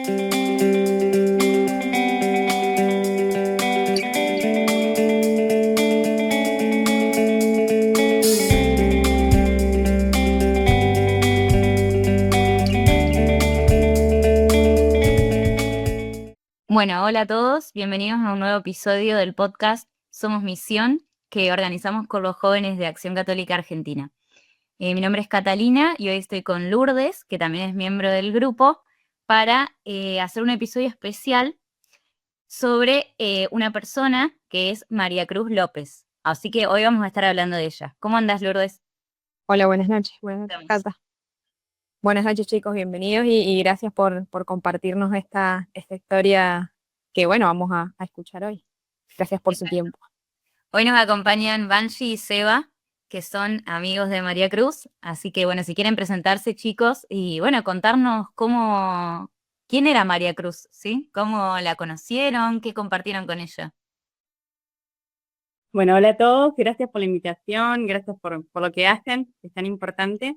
Bueno, hola a todos, bienvenidos a un nuevo episodio del podcast Somos Misión, que organizamos con los jóvenes de Acción Católica Argentina. Mi nombre es Catalina y hoy estoy con Lourdes, que también es miembro del grupo, para hacer un episodio especial sobre una persona que es María Cruz López. Así que hoy vamos a estar hablando de ella. ¿Cómo andas, Lourdes? Hola, buenas noches. Buenas noches, Cata. Buenas noches, chicos, bienvenidos y gracias por compartirnos esta historia que, bueno, vamos a escuchar hoy. Gracias por su tiempo. Hoy nos acompañan Banshi y Seba, que son amigos de María Cruz. Así que, bueno, si quieren presentarse, chicos, y bueno, contarnos quién era María Cruz, ¿sí? ¿Cómo la conocieron? ¿Qué compartieron con ella? Bueno, hola a todos, gracias por la invitación, gracias por lo que hacen, es tan importante.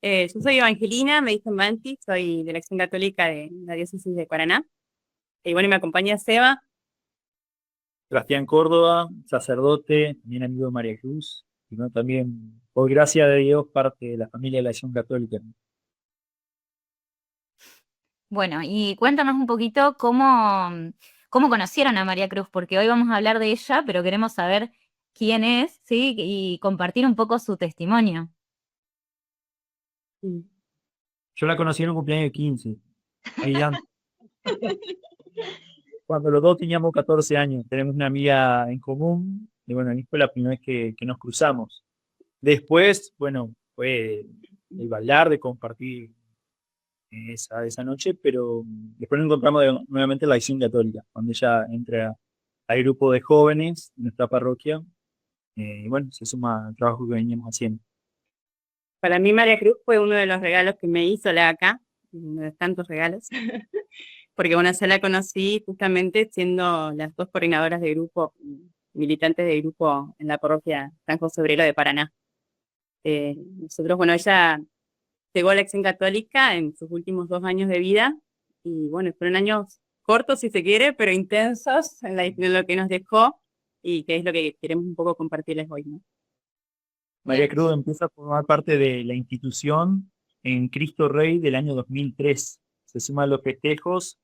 Yo soy Evangelina, me dicen Banti, soy de la Acción Católica de la Diócesis de Paraná. Y bueno, me acompaña Seba. Sebastián Córdoba, sacerdote, también amigo de María Cruz, y bueno, también, por gracia de Dios, parte de la familia de la Acción Católica. Bueno, y cuéntanos un poquito cómo conocieron a María Cruz, porque hoy vamos a hablar de ella, pero queremos saber quién es, ¿sí? Y compartir un poco su testimonio. Yo la conocí en un cumpleaños de 15, ahí antes, cuando los dos teníamos 14 años. Tenemos una amiga en común, y bueno, ahí fue la primera vez que nos cruzamos. Después, bueno, fue el bailar, de compartir esa noche, pero después nos encontramos nuevamente en la Acción Católica, cuando ella entra al grupo de jóvenes de nuestra parroquia, y bueno, se suma al trabajo que veníamos haciendo. Para mí María Cruz fue uno de los regalos que me hizo la acá, uno de tantos regalos, porque bueno, yo la conocí justamente siendo las dos coordinadoras de grupo, militantes de grupo en la parroquia San José Obrero de Paraná. Nosotros, bueno, ella llegó a la Acción Católica en sus últimos 2 años de vida y bueno, fueron años cortos si se quiere, pero intensos en lo que nos dejó y que es lo que queremos un poco compartirles hoy, ¿no? María Bien. Cruz empieza a formar parte de la institución en Cristo Rey del año 2003. Se suma a los festejos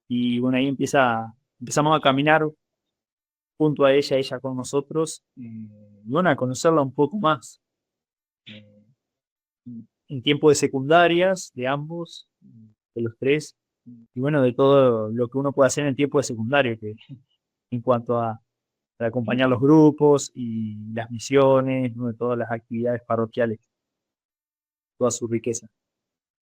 y bueno, ahí empezamos a caminar junto a ella con nosotros, y bueno, a conocerla un poco más. Eh, en tiempo de secundarias, de ambos, de los tres, y bueno, de todo lo que uno puede hacer en el tiempo de secundario, que en cuanto a acompañar los grupos y las misiones, ¿no? De todas las actividades parroquiales, toda su riqueza.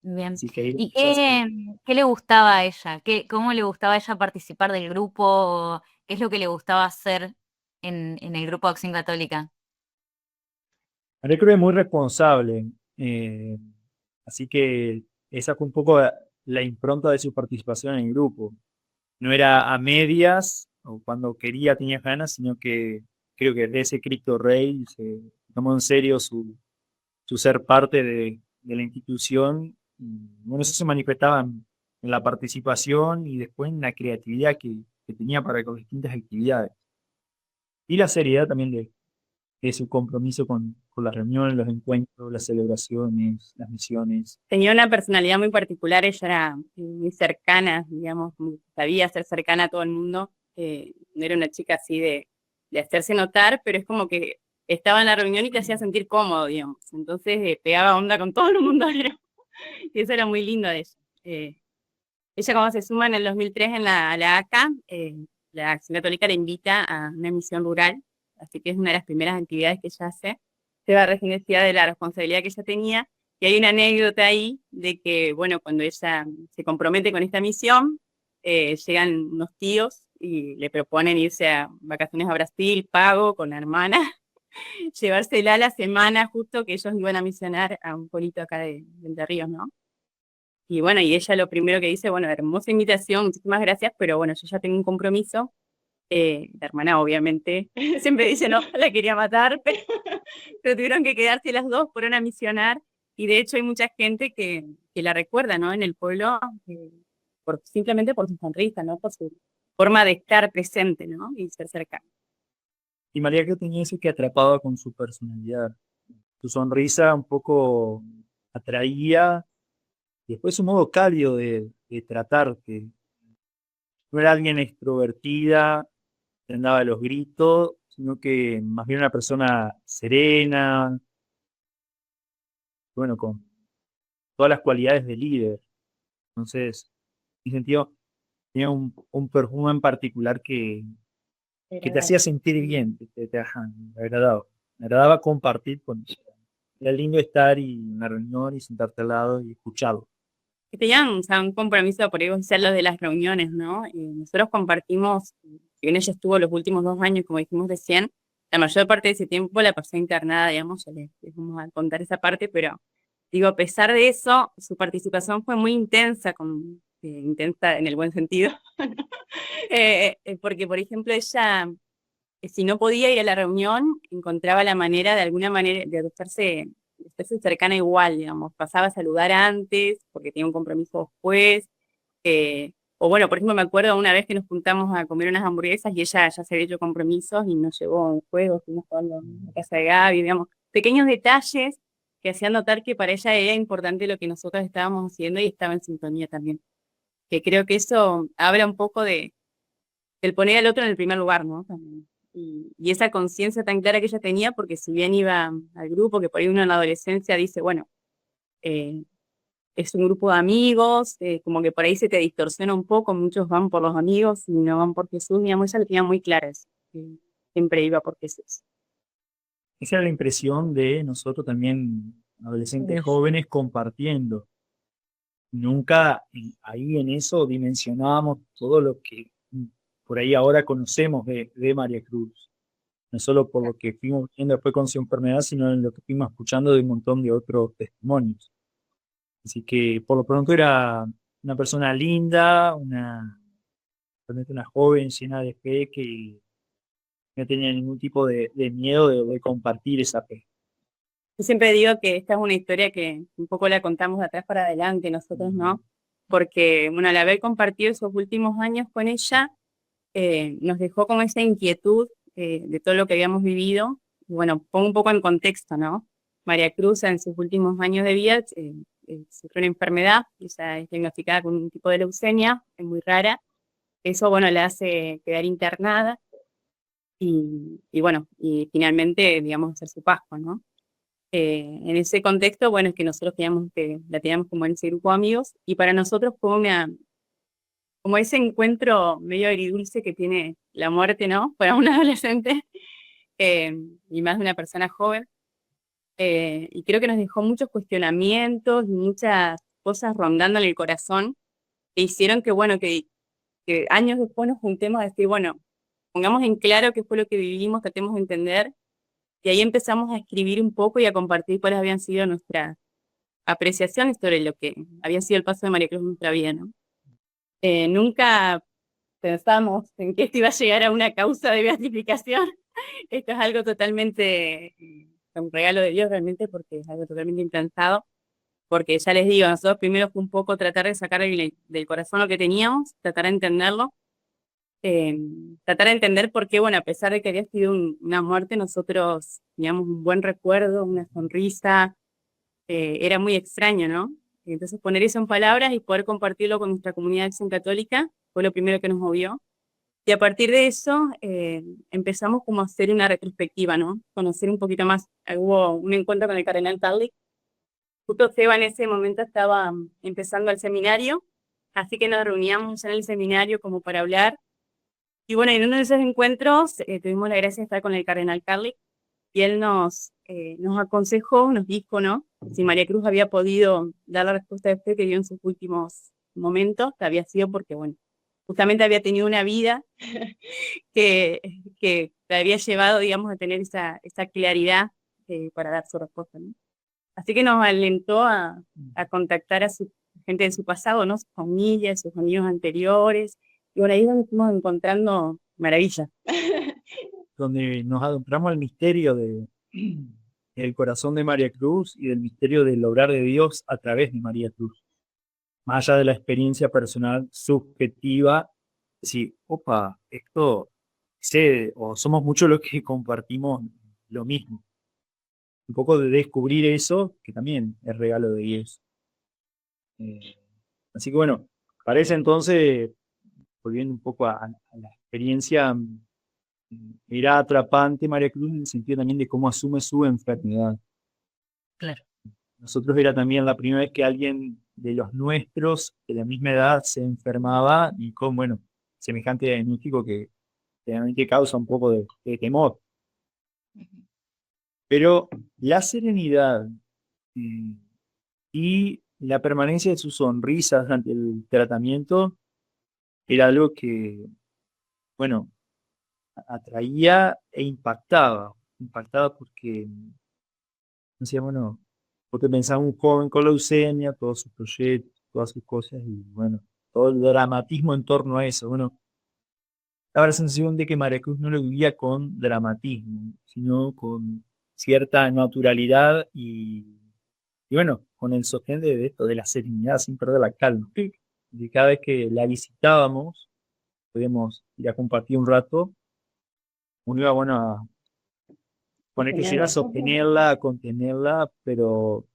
Bien. Así que ahí ¿Y empezó a hacer. qué le gustaba a ella? ¿Cómo le gustaba a ella participar del grupo? ¿Qué es lo que le gustaba hacer en el grupo de Acción Católica? María Cruz es muy responsable, eh, así que esa fue un poco la impronta de su participación en el grupo. No era a medias o cuando quería tenía ganas, sino que creo que de ese Cristo Rey se tomó en serio su ser parte de la institución. Y bueno, eso se manifestaba en la participación y después en la creatividad que tenía para con distintas actividades. Y la seriedad también de su compromiso con las reuniones, los encuentros, las celebraciones, las misiones. Tenía una personalidad muy particular, ella era muy cercana, digamos, sabía ser cercana a todo el mundo. No era una chica así de hacerse notar, pero es como que estaba en la reunión y te hacía sentir cómodo, digamos. Entonces pegaba onda con todo el mundo, digamos, y eso era muy lindo de ella. Ella cuando se suma en el 2003 a la ACA, la Acción Católica le invita a una misión rural, así que es una de las primeras actividades que ella hace. Se va recién decía de la responsabilidad que ella tenía, y hay una anécdota ahí de que, bueno, cuando ella se compromete con esta misión, llegan unos tíos y le proponen irse a vacaciones a Brasil, pago, con la hermana, llevársela la semana justo que ellos iban a misionar a un pueblito acá de Entre Ríos, ¿no? Y bueno, y ella lo primero que dice, bueno, hermosa invitación, muchísimas gracias, pero bueno, yo ya tengo un compromiso. La hermana obviamente siempre dice, no, la quería matar, pero tuvieron que quedarse las dos, fueron a misionar, y de hecho hay mucha gente que la recuerda, ¿no? En el pueblo, simplemente por su sonrisa, ¿no? Por su forma de estar presente, ¿no? Y ser cercano. Y María, ¿qué tenía eso que atrapaba con su personalidad? Su sonrisa un poco atraía, y después su modo cálido de tratarte. No era alguien extrovertida, que andaba a los gritos, sino que más bien una persona serena, bueno, con todas las cualidades de líder. Entonces, en ese sentido, tenía un perfume en particular que te hacía sentir bien, ajá, me agradaba compartir con ella. Era lindo estar en una reunión y sentarte al lado y escucharlo. Que tenían, o sea, un compromiso, por ahí ser lo de las reuniones, ¿no? Nosotros compartimos, si bien ella estuvo los últimos 2 años, como dijimos recién, la mayor parte de ese tiempo la pasó internada, digamos, ya les vamos a contar esa parte, pero digo, a pesar de eso, su participación fue muy intensa, intensa en el buen sentido, porque, por ejemplo, ella, si no podía ir a la reunión, encontraba la manera, de alguna manera, de hacerse cercana igual, digamos, pasaba a saludar antes, porque tenía un compromiso después, o bueno, por ejemplo, me acuerdo una vez que nos juntamos a comer unas hamburguesas y ella ya se había hecho compromisos y nos llevó a un juego, fuimos jugando en la casa de Gaby, digamos, pequeños detalles que hacían notar que para ella era importante lo que nosotros estábamos haciendo y estaba en sintonía también. Que creo que eso habla un poco del poner al otro en el primer lugar, ¿no? También. Y esa conciencia tan clara que ella tenía, porque si bien iba al grupo, que por ahí uno en la adolescencia dice, bueno, es un grupo de amigos, como que por ahí se te distorsiona un poco, muchos van por los amigos y no van por Jesús, digamos, ella lo tenía muy clara eso, que siempre iba por Jesús. Esa era la impresión de nosotros también, adolescentes jóvenes, compartiendo. Nunca ahí en eso dimensionábamos todo lo que por ahí ahora conocemos de María Cruz. No solo por lo que fuimos viendo después con su enfermedad, sino en lo que fuimos escuchando de un montón de otros testimonios. Así que por lo pronto era una persona linda, realmente una joven llena de fe que no tenía ningún tipo de miedo de compartir esa fe. Yo siempre digo que esta es una historia que un poco la contamos de atrás para adelante, nosotros no, porque, bueno, al haber compartido esos últimos años con ella, nos dejó como esa inquietud de todo lo que habíamos vivido. Y bueno, pongo un poco en contexto, ¿no? María Cruz en sus últimos años de vida sufrió una enfermedad, ella es diagnosticada con un tipo de leucemia, es muy rara. Eso, bueno, la hace quedar internada y bueno, y finalmente, digamos, hacer su Pascua, ¿no? En ese contexto, bueno, es que nosotros la teníamos como en ese grupo de amigos y para nosotros fue como ese encuentro medio agridulce que tiene la muerte, ¿no? Para un adolescente y más de una persona joven. Y creo que nos dejó muchos cuestionamientos y muchas cosas rondando en el corazón que hicieron que, bueno, que años después nos juntemos a decir, bueno, pongamos en claro qué fue lo que vivimos, tratemos de entender. Y ahí empezamos a escribir un poco y a compartir cuáles habían sido nuestras apreciaciones sobre lo que había sido el paso de María Cruz en nuestra vida, ¿no? Nunca pensamos en que esto iba a llegar a una causa de beatificación. Esto es algo totalmente, un regalo de Dios realmente, porque es algo totalmente impensado. Porque ya les digo, nosotros primero fue un poco tratar de sacar del corazón lo que teníamos, tratar de entenderlo, tratar de entender por qué, bueno, a pesar de que había sido una muerte, nosotros teníamos un buen recuerdo, una sonrisa, era muy extraño, ¿no? Entonces poner eso en palabras y poder compartirlo con nuestra comunidad de Acción Católica fue lo primero que nos movió. Y a partir de eso empezamos como a hacer una retrospectiva, ¿no? Conocer un poquito más. Hubo un encuentro con el cardenal Carlick. Justo Seba en ese momento estaba empezando el seminario, así que nos reuníamos en el seminario como para hablar. Y bueno, en uno de esos encuentros tuvimos la gracia de estar con el cardenal Carlick y él nos aconsejó, nos dijo, ¿no? Si María Cruz había podido dar la respuesta de fe que dio en sus últimos momentos, que había sido porque, bueno, justamente había tenido una vida que la había llevado, digamos, a tener esa claridad para dar su respuesta, ¿no? Así que nos alentó a contactar a su gente de su pasado, ¿no? Su familia, sus amigos anteriores. Y bueno, ahí es donde fuimos encontrando maravillas. Donde nos adentramos al misterio del corazón de María Cruz y del misterio del obrar de Dios a través de María Cruz. más allá de la experiencia personal subjetiva, decir, opa, esto sé, o somos muchos los que compartimos lo mismo. Un poco de descubrir eso, que también es regalo de Dios. Eh, Así que bueno, para ese entonces, volviendo un poco a la experiencia, era atrapante María Cruz en el sentido también de cómo asume su enfermedad. Claro. Nosotros era también la primera vez que alguien de los nuestros, de la misma edad, se enfermaba y con, bueno, semejante diagnóstico que realmente causa un poco de temor. Pero la serenidad eh, y la permanencia de su sonrisa durante el tratamiento era algo que, bueno, atraía e impactaba. Impactaba porque, no sé, bueno, porque pensaba un joven con leucemia, todos sus proyectos, todas sus cosas, y bueno, todo el dramatismo en torno a eso. Bueno, daba la sensación de que María Cruz no lo vivía con dramatismo, sino con cierta naturalidad y bueno, con el sostén de esto, de la serenidad, sin perder la calma. Y cada vez que la visitábamos, podíamos ir a compartir un rato, uno iba, bueno, a poner que llegara a sostenerla, a contenerla, pero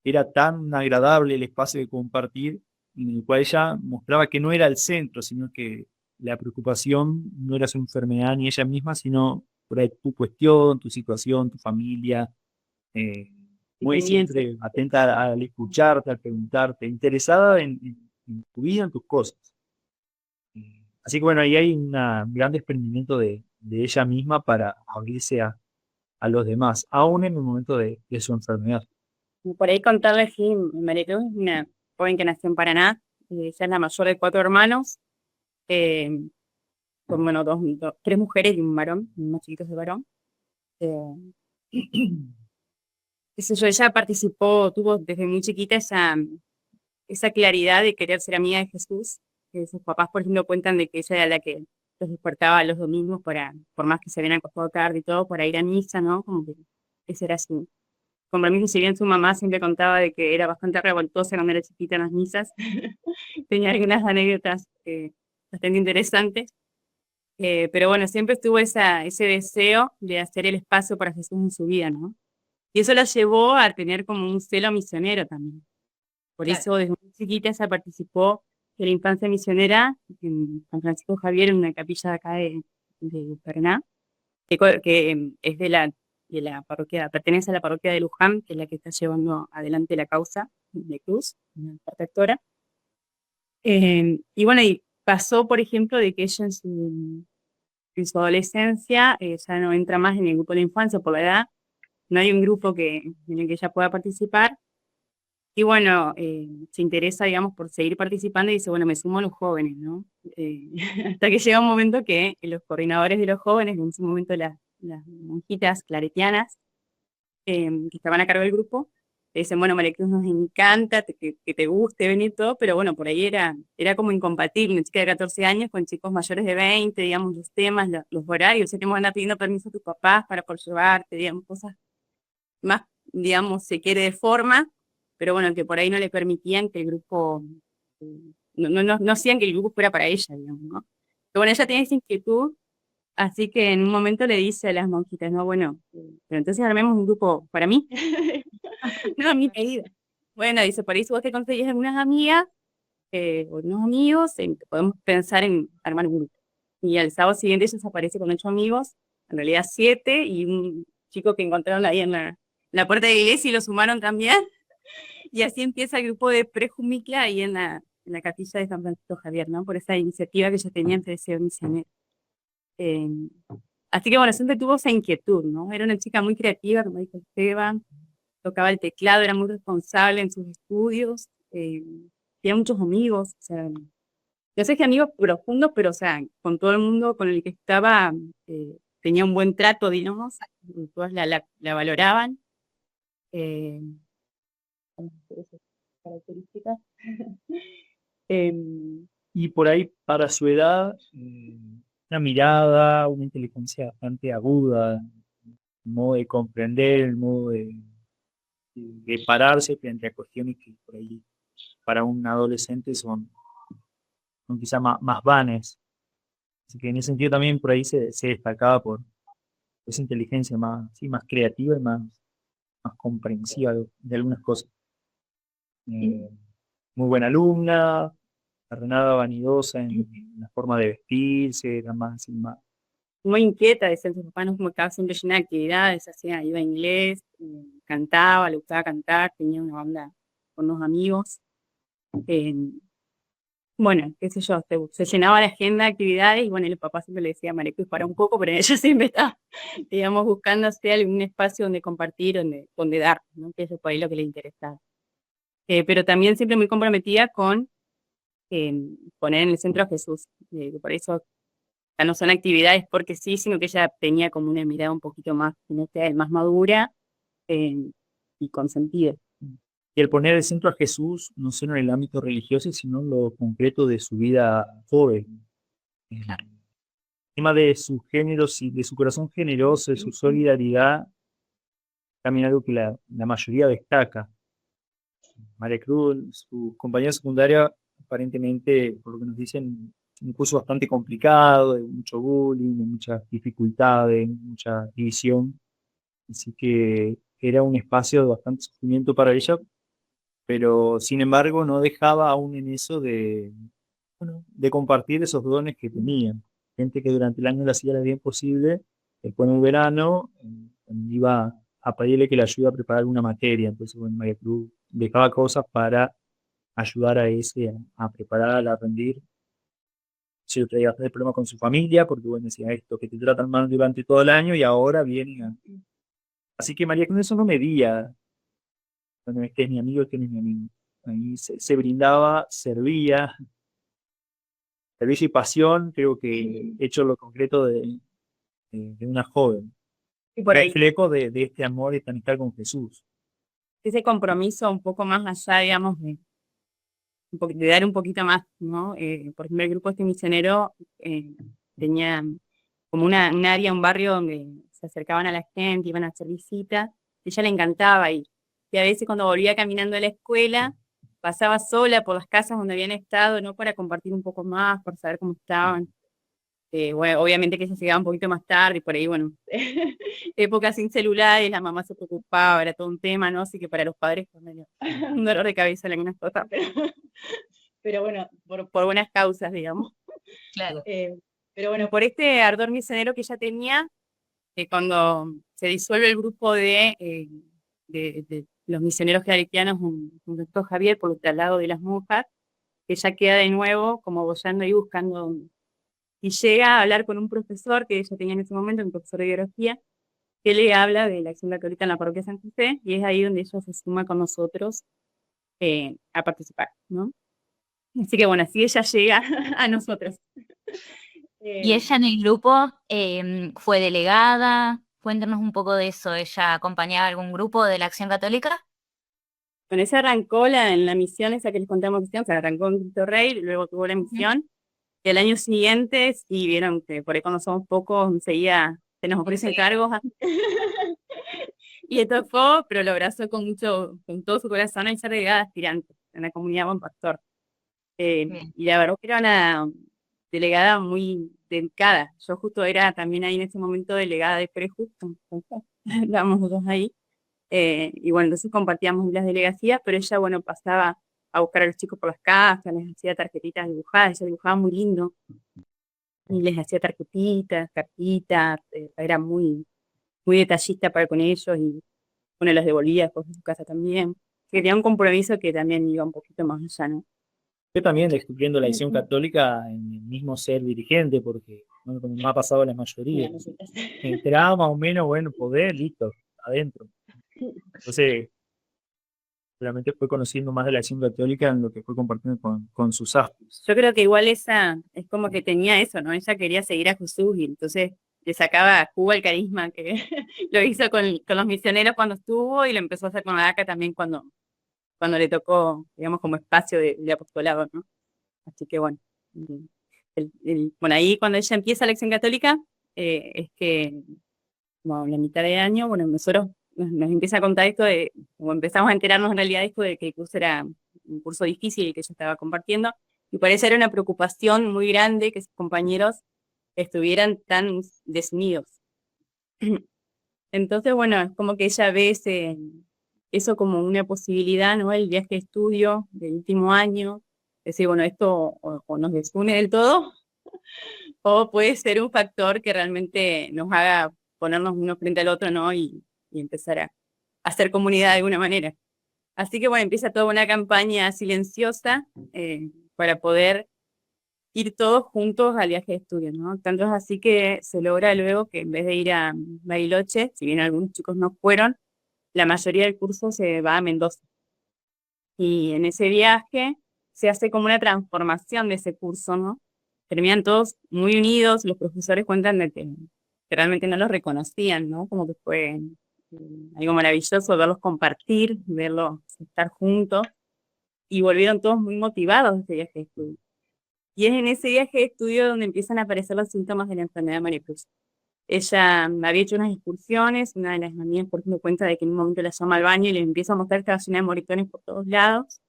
era tan agradable el espacio de compartir, en el cual ella mostraba que no era el centro, sino que la preocupación no era su enfermedad ni ella misma, sino por ahí tu cuestión, tu situación, tu familia, eh, muy siempre atenta al escucharte, al preguntarte, interesada en tu vida, en tus cosas. Así que bueno, ahí hay un gran desprendimiento de ella misma para abrirse a los demás, aún en el momento de su enfermedad. Y por ahí contarles que María Cruz es una joven que nació en Paraná, ella es la mayor de 4 hermanos, eh, son bueno, tres mujeres y un varón, los más chiquitos de varón. Qué sé yo, ella participó, tuvo desde muy chiquita esa claridad de querer ser amiga de Jesús, que sus papás, por ejemplo, cuentan de que ella era la que los despertaba los domingos por más que se habían acostado tarde y todo, para ir a misa, ¿no? Como que ese era su compromiso. Si bien su mamá siempre contaba de que era bastante revoltosa cuando era chiquita en las misas, tenía algunas anécdotas bastante interesantes. Pero bueno, siempre estuvo ese deseo de hacer el espacio para Jesús en su vida, ¿no? Y eso la llevó a tener como un celo misionero también. Por Claro. eso desde muy chiquita ella participó de la infancia misionera en San Francisco Javier, en una capilla de acá de Paraná, que es de la parroquia, pertenece a la parroquia de Luján, que es la que está llevando adelante la causa de Cruz, una protectora. Y bueno, y pasó, por ejemplo, de que ella en su adolescencia ya no entra más en el grupo de infancia por la edad, no hay un grupo en el que ella pueda participar. Y bueno, se interesa, digamos, por seguir participando y dice, bueno, me sumo a los jóvenes, ¿no? Hasta que llega un momento que los coordinadores de los jóvenes, en ese momento las monjitas claretianas, que estaban a cargo del grupo, le dicen, bueno, María Cruz, nos encanta que te guste venir todo, pero bueno, por ahí era como incompatible, una chica de 14 años con chicos mayores de 20, digamos, los temas, los horarios, o sea, que me van a pidiendo permiso a tus papás para por llevarte, digamos, cosas más, digamos, se quiere de forma, pero bueno, que por ahí no le permitían que el grupo, no hacían que el grupo fuera para ella, digamos, ¿no? Pero bueno, ella tenía esa inquietud, así que en un momento le dice a las monjitas, no, bueno, pero entonces armemos un grupo para mí. No, a mi medida. Bueno, dice, por ahí si vos te conseguís algunas amigas o unos amigos, podemos pensar en armar un grupo. Y al sábado siguiente ella se aparece con 8 amigos, en realidad 7, y un chico que encontraron ahí en la puerta de la iglesia y lo sumaron también. Y así empieza el grupo de Prejumicla ahí en la capilla de San Francisco Javier, ¿no? Por esa iniciativa que ya tenían de deseo misionero. Eh, Así que bueno, siempre tuvo esa inquietud, ¿no? Era una chica muy creativa, como dijo Esteban, tocaba el teclado, era muy responsable en sus estudios, tenía muchos amigos, o sea, no sé qué amigos profundos, pero o sea, con todo el mundo con el que estaba tenía un buen trato, digamos, y todas la valoraban. Eh, esas características. Em, Y por ahí, para su edad, una mirada, una inteligencia bastante aguda, el modo de comprender, el modo de pararse frente a cuestiones que por ahí para un adolescente son quizá más vanes. Así que en ese sentido también por ahí se destacaba por esa inteligencia más, sí, más creativa y más comprensiva de algunas cosas. Eh, Muy buena alumna, nada vanidosa en la forma de vestirse, era más. Muy inquieta, decían sus papás, no como estaba siempre llena de actividades, iba a inglés, cantaba, le gustaba cantar, tenía una banda con unos amigos. Eh, bueno, qué sé yo, se llenaba la agenda de actividades y bueno, el papá siempre le decía, Maricruz, para un poco, pero ella siempre estaba, digamos, buscándose algún espacio donde compartir, donde dar, ¿no? Que eso es por ahí lo que le interesaba. Pero también siempre muy comprometida con poner en el centro a Jesús. Por eso ya no son actividades porque sí, sino que ella tenía como una mirada un poquito más, más madura eh, y consentida. Y el poner el centro a Jesús no solo en el ámbito religioso, sino en lo concreto de su vida joven. Claro. El tema de su género, de su corazón generoso, de su solidaridad, también algo que la mayoría destaca. María Cruz, su compañera secundaria, aparentemente, por lo que nos dicen, un curso bastante complicado, de mucho bullying, de muchas dificultades, mucha división. Así que era un espacio de bastante sufrimiento para ella, pero sin embargo no dejaba aún en eso de compartir esos dones que tenían. Gente que durante el año le hacía lo bien posible, después en un verano iba a pedirle que le ayude a preparar una materia. Entonces, bueno, María Cruz dejaba cosas para ayudar a ese a preparar, a rendir. Se traía bastante problema con su familia, porque bueno, decía esto, que te tratan mal durante todo el año y ahora vienen a... Así que María Cruz eso no medía, bueno, este es mi amigo, este no es mi amigo. Ahí se brindaba, servía, servicio y pasión, creo que hecho lo concreto de una joven. Y por ahí Reflejo de este amor y esta amistad con Jesús. ese compromiso un poco más allá, digamos, de dar un poquito más, ¿no? Por ejemplo, el grupo este misionero tenía como un área, un barrio donde se acercaban a la gente, iban a hacer visitas, y a ella le encantaba ir. Y a veces cuando volvía caminando a la escuela, pasaba sola por las casas donde habían estado, ¿no? Para compartir un poco más, para saber cómo estaban. Bueno, obviamente que ella llegaba un poquito más tarde, y por ahí, bueno, época sin celulares, la mamá se preocupaba, era todo un tema, ¿no? Así que para los padres fue medio un dolor de cabeza en algunas cosas, pero bueno, por buenas causas, digamos. Claro. Pero bueno, por este ardor misionero que ella tenía, cuando se disuelve el grupo de los misioneros claretianos, un doctor Javier, por el traslado de las monjas, ella queda de nuevo como boyando y buscando, y llega a hablar con un profesor que ella tenía en ese momento, un profesor de biología, que le habla de la acción católica en la parroquia San José, y es ahí donde ella se suma con nosotros a participar, ¿no? Así que bueno, así ella llega a nosotros. ¿Y ella en el grupo fue delegada? Cuéntanos un poco de eso. ¿Ella acompañaba a algún grupo de la Acción Católica? Con esa arrancó en la misión esa que les contamos, se arrancó en Cristo Rey, luego tuvo la misión, y el año siguiente, y vieron que por ahí cuando somos pocos, enseguida se nos ofrecen cargos. Y esto fue, pero lo abrazó con todo su corazón al ser delegada aspirante en la comunidad Buen Pastor. Y la verdad que era una delegada muy dedicada. Yo justo era también ahí en ese momento delegada de Prejus, estábamos los dos ahí. Y bueno, entonces compartíamos las delegaciones, pero ella, bueno, pasaba a buscar a los chicos por las casas, les hacía tarjetitas dibujadas, ella dibujaba muy lindo, y les hacía tarjetitas, cartitas, era muy, muy detallista para con ellos, y bueno, los devolvía después de su casa también. Quería un compromiso que también iba un poquito más allá, ¿no? Yo también descubriendo la acción católica en el mismo ser dirigente, porque bueno, como me ha pasado a la mayoría, entraba más o menos, bueno, poder, listo, adentro. Entonces, realmente fue conociendo más de la acción católica en lo que fue compartiendo con sus astros. Yo creo que igual esa es como que tenía eso, ¿no? Ella quería seguir a Jesús y entonces le sacaba jugo al carisma que lo hizo con los misioneros cuando estuvo y lo empezó a hacer con la DACA también cuando le tocó, digamos, como espacio de apostolado, ¿no? Así que bueno, bueno, ahí cuando ella empieza la acción católica, es que como la mitad de año, bueno, nosotros nos empieza a contar esto o empezamos a enterarnos en realidad de esto de que Cruz era un curso difícil que yo estaba compartiendo, y por eso era una preocupación muy grande que sus compañeros estuvieran tan desunidos. Entonces, bueno, es como que ella ve eso como una posibilidad, ¿no? El viaje de estudio del último año, decir, bueno, esto o nos desune del todo, o puede ser un factor que realmente nos haga ponernos uno frente al otro, ¿no? Y empezar a hacer comunidad de alguna manera. Así que, bueno, empieza toda una campaña silenciosa para poder ir todos juntos al viaje de estudio, ¿no? Tanto es así que se logra luego que en vez de ir a Bariloche, si bien algunos chicos no fueron, la mayoría del curso se va a Mendoza. Y en ese viaje se hace como una transformación de ese curso, ¿no? Terminan todos muy unidos, los profesores cuentan de que realmente no los reconocían, ¿no? Como que fue algo maravilloso verlos compartir, verlos estar juntos, y volvieron todos muy motivados de ese viaje de estudio. Y es en ese viaje de estudio donde empiezan a aparecer los síntomas de la enfermedad de María Cruz. Ella había hecho unas excursiones, una de las amigas, por ejemplo, cuenta de que en un momento la llama al baño y le empieza a mostrar que estaba llena de moritones por todos lados.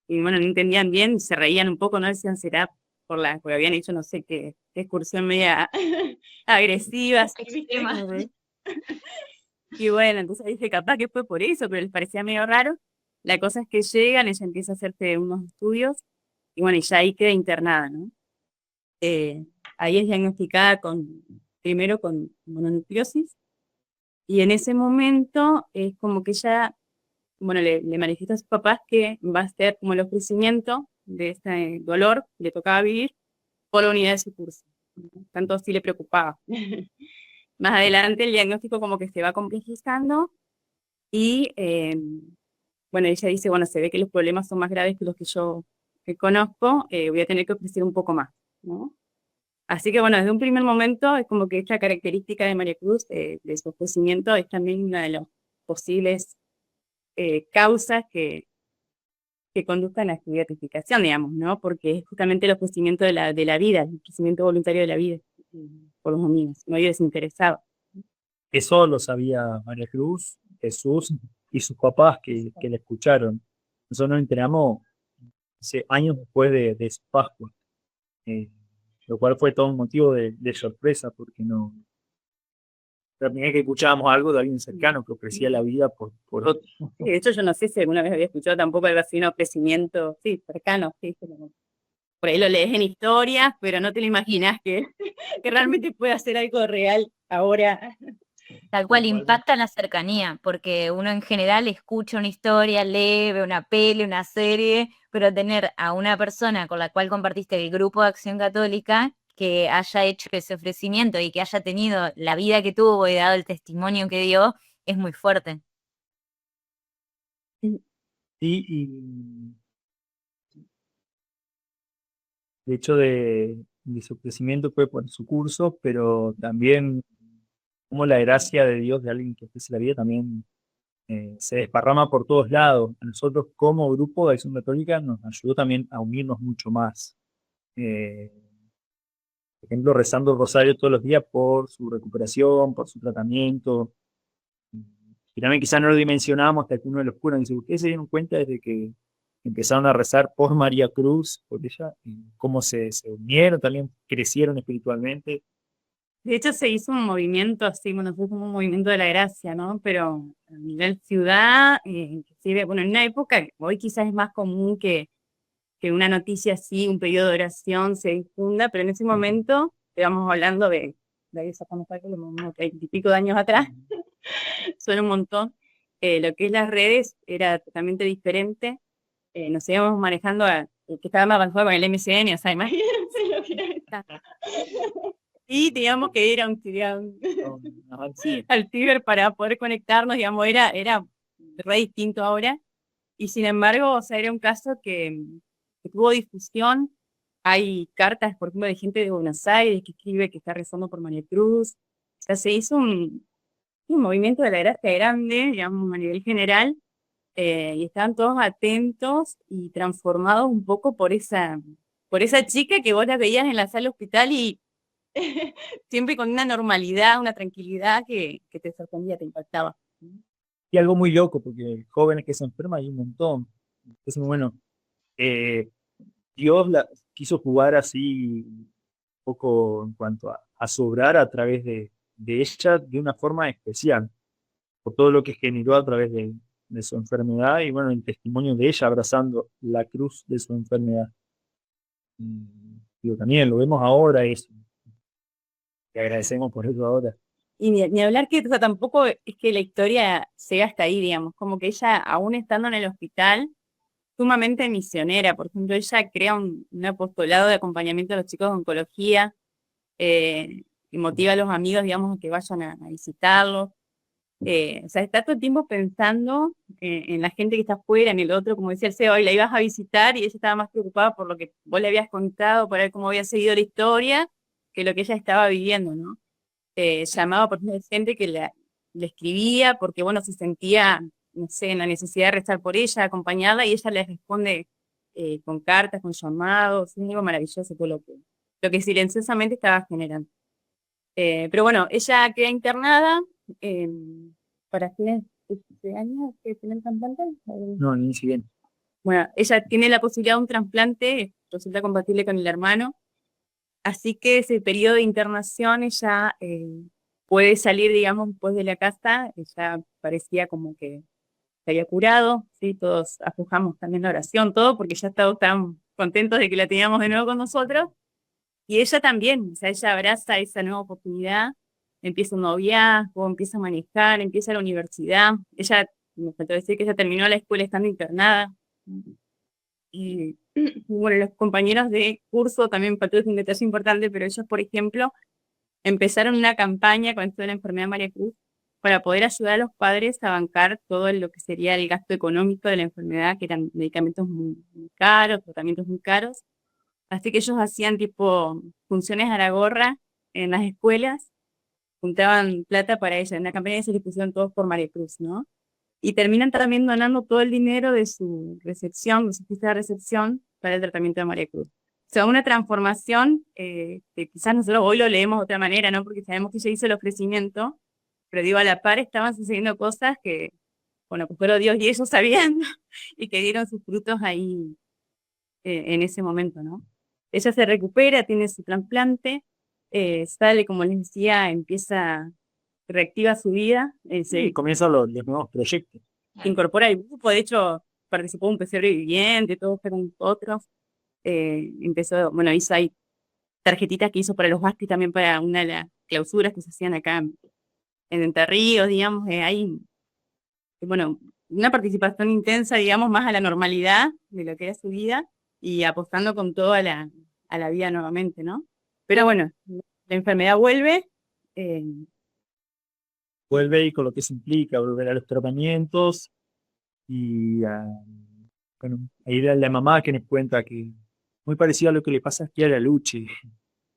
Y bueno, no entendían bien, se reían un poco, no decían será porque habían hecho no sé qué excursión media agresiva. Así, ¿viste? Y bueno, entonces dije, capaz que fue por eso, pero les parecía medio raro. La cosa es que llegan, ella empieza a hacerse unos estudios, y bueno, y ya ahí queda internada, ¿no? Ahí es diagnosticada primero con mononucleosis, y en ese momento es como que ella, bueno, le manifiesta a sus papás que va a ser como el ofrecimiento de este dolor que le tocaba vivir por la unidad de su curso. Tanto así le preocupaba. Más adelante el diagnóstico como que se va complejizando y, bueno, ella dice, bueno, se ve que los problemas son más graves que los que yo conozco, voy a tener que ofrecer un poco más, ¿no? Así que, bueno, desde un primer momento es como que esta característica de María Cruz, de su ofrecimiento, es también una de las posibles causas que conduzcan a su beatificación, digamos, ¿no? Porque es justamente el ofrecimiento de la vida, el ofrecimiento voluntario de la vida por los amigos, no hay desinteresado. Eso lo sabía María Cruz, Jesús y sus papás que la escucharon. Nosotros nos enteramos años después de su Pascua, lo cual fue todo un motivo de sorpresa, porque no. La primera vez que escuchábamos algo de alguien cercano que ofrecía la vida por otro. De hecho, yo no sé si alguna vez había escuchado tampoco algo así, un ofrecimiento, sí, cercano, sí, por ahí lo lees en historias, pero no te lo imaginas que realmente pueda ser algo real ahora. Tal cual impacta en la cercanía, porque uno en general escucha una historia, lee, ve una peli, una serie, pero tener a una persona con la cual compartiste el grupo de Acción Católica que haya hecho ese ofrecimiento y que haya tenido la vida que tuvo y dado el testimonio que dio, es muy fuerte. Y de hecho de su crecimiento fue por su curso, pero también como la gracia de Dios de alguien que ofrece la vida también se desparrama por todos lados. A nosotros como grupo de Acción Católica nos ayudó también a unirnos mucho más. Por ejemplo, rezando el rosario todos los días por su recuperación, por su tratamiento. Y también quizás no lo dimensionábamos hasta que uno de los curas dice, ¿ustedes se dieron cuenta desde que empezaron a rezar por María Cruz, por ella, y cómo se unieron, también crecieron espiritualmente? De hecho, se hizo un movimiento así, bueno, fue como un movimiento de la gracia, ¿no? Pero a nivel ciudad, inclusive, bueno, en una época, hoy quizás es más común que una noticia así, un periodo de oración se difunda, pero en ese momento, estamos hablando de ahí sacamos como unos 30 y pico de años atrás, son un montón. Lo que es las redes era totalmente diferente. Nos íbamos manejando que estaba más avanzado con el MCN, o sea, imagínense lo que era esta. Y teníamos que ir a al ciber para poder conectarnos, digamos, era re distinto ahora. Y sin embargo, o sea, era un caso que tuvo difusión. Hay cartas, por ejemplo, de gente de Buenos Aires que escribe que está rezando por María Cruz. O sea, se hizo un movimiento de la gracia grande, digamos, a nivel general, y estaban todos atentos y transformados un poco por esa chica que vos la veías en la sala hospital y siempre con una normalidad, una tranquilidad que te sorprendía, te impactaba. Y algo muy loco, porque jóvenes que se enferman hay un montón. Entonces, bueno, eh, Dios quiso jugar así un poco en cuanto a sobrar a través de ella de una forma especial, por todo lo que generó a través de su enfermedad y bueno, el testimonio de ella abrazando la cruz de su enfermedad. Digo, también lo vemos ahora eso. Te agradecemos por eso ahora. Y ni hablar que, o sea, tampoco es que la historia llega hasta ahí, digamos, como que ella, aún estando en el hospital, sumamente misionera. Por ejemplo, ella crea un apostolado de acompañamiento a los chicos de oncología, y motiva a los amigos, digamos, a que vayan a visitarlos. O sea, está todo el tiempo pensando en la gente que está afuera, en el otro, como decía el CEO, hoy la ibas a visitar y ella estaba más preocupada por lo que vos le habías contado, por ver cómo había seguido la historia, que lo que ella estaba viviendo, ¿no? Llamaba por ejemplo gente que le escribía porque, bueno, se sentía, no sé, en la necesidad de rezar por ella, acompañada, y ella les responde con cartas, con llamados, es algo maravilloso todo lo que silenciosamente estaba generando. Pero bueno, ella queda internada eh, para fines de año, que tiene el trasplante. No, ni siquiera. Bueno, ella tiene la posibilidad de un trasplante, resulta compatible con el hermano, así que ese periodo de internación ella puede salir, digamos, después de la casa, ella parecía como que se había curado, ¿sí? Todos aflojamos también la oración, todo, porque ya estábamos tan contentos de que la teníamos de nuevo con nosotros. Y ella también, o sea, ella abraza esa nueva oportunidad, empieza un noviazgo, empieza a manejar, empieza la universidad. Ella, me faltó decir que ella terminó la escuela estando internada. Y bueno, los compañeros de curso también me faltó decir un detalle importante, pero ellos, por ejemplo, empezaron una campaña con esto de la enfermedad de María Cruz para poder ayudar a los padres a bancar todo lo que sería el gasto económico de la enfermedad, que eran medicamentos muy caros, tratamientos muy caros. Así que ellos hacían tipo funciones a la gorra en las escuelas, juntaban plata para ella. En la campaña se le pusieron todos por María Cruz, ¿no? Y terminan también donando todo el dinero de su recepción, de su fiesta de recepción, para el tratamiento de María Cruz. O sea, una transformación que quizás nosotros hoy lo leemos de otra manera, ¿no? Porque sabemos que ella hizo el ofrecimiento, pero digo, a la par estaban sucediendo cosas que, bueno, pues pero Dios y ellos sabían y que dieron sus frutos ahí en ese momento, ¿no? Ella se recupera, tiene su trasplante, sale, como les decía, empieza, reactiva su vida, Y se comienzan los nuevos proyectos. incorpora al grupo, de hecho participó en un PCR viviente, todos fueron otros, empezó, bueno, hizo ahí tarjetitas que hizo para los Bastis, también para una de las clausuras que se hacían acá en Entre Ríos, digamos, hay, bueno, una participación intensa, digamos, más a la normalidad de lo que era su vida y apostando con todo a la vida nuevamente, ¿no? Pero bueno, la enfermedad vuelve, eh, Vuelve y con lo que eso implica, volver a los tratamientos y bueno, ahí la mamá que nos cuenta que muy parecido a lo que le pasa aquí a la Luchi,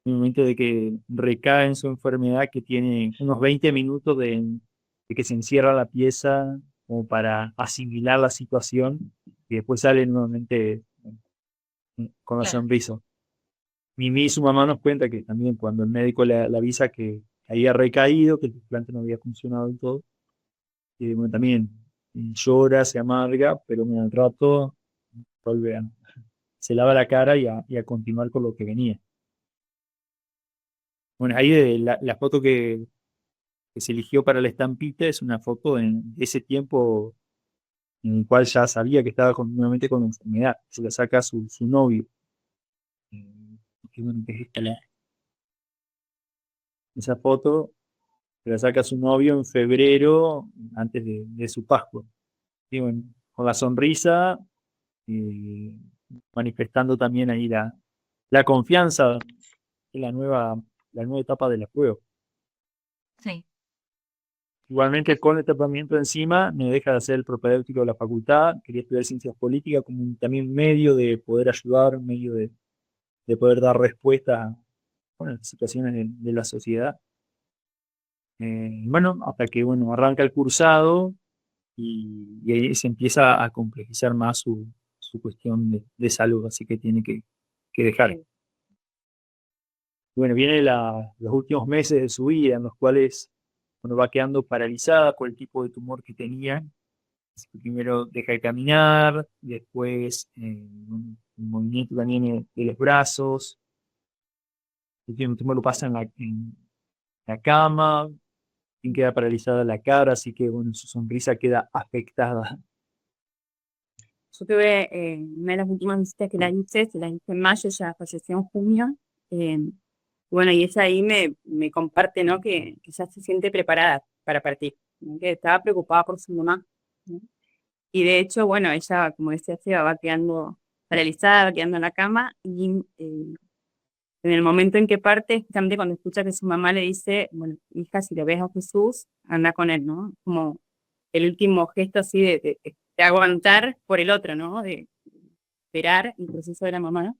en el momento de que recae en su enfermedad, que tiene unos 20 minutos de que se encierra la pieza como para asimilar la situación y después sale nuevamente con la Claro. sonrisa. Mimi, su mamá, nos cuenta que también cuando el médico le avisa que había recaído, que el trasplante no había funcionado y todo, y bueno, también llora, se amarga, pero bueno, al rato vuelve se lava la cara y a continuar con lo que venía. Bueno, ahí la foto que se eligió para la estampita es una foto en ese tiempo en el cual ya sabía que estaba nuevamente con la enfermedad. Se la saca su novio. Que bueno, que es esa foto se la saca su novio en febrero, antes de su Pascua. Y bueno, con la sonrisa, eh, manifestando también ahí la confianza en la nueva etapa de la prueba. Sí, Igualmente, con el tratamiento encima, no deja de ser el propedéutico de la facultad. Quería estudiar ciencias políticas como también medio de poder ayudar, medio de poder dar respuesta a bueno, situaciones de la sociedad. Bueno, hasta que bueno, arranca el cursado y ahí se empieza a complejizar más su cuestión de salud, así que tiene que dejar. Bueno, vienen los últimos meses de su vida en los cuales bueno, va quedando paralizada por el tipo de tumor que tenía. Primero deja de caminar, después un movimiento también de los brazos. El último tiempo lo pasa en la cama, y queda paralizada la cara, así que bueno, su sonrisa queda afectada. Yo tuve una de las últimas visitas que la hice, se la hice en mayo, ya falleció en junio. Bueno, y ella ahí me comparte, ¿no? Que ya se siente preparada para partir, ¿no? Que estaba preocupada por su mamá, ¿no? Y de hecho, bueno, ella, como decía Seba, va quedando paralizada, va quedando en la cama, y en el momento en que parte, justamente cuando escucha que su mamá le dice, bueno, hija, si le ves a Jesús, anda con él, ¿no? Como el último gesto así de aguantar por el otro, ¿no? De esperar el proceso de la mamá